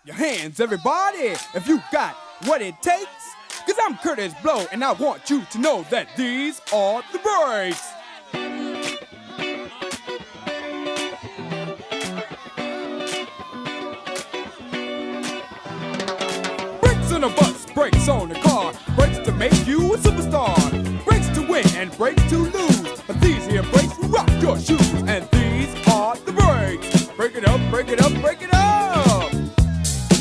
your hands, everybody, if you got what it takes. Cause I'm Curtis Blow, and I want you to know that these are the breaks. Brakes on a bus, brakes on a car, brakes to make you a superstar, brakes to win and brakes to lose. But these here brakes will rock your shoes.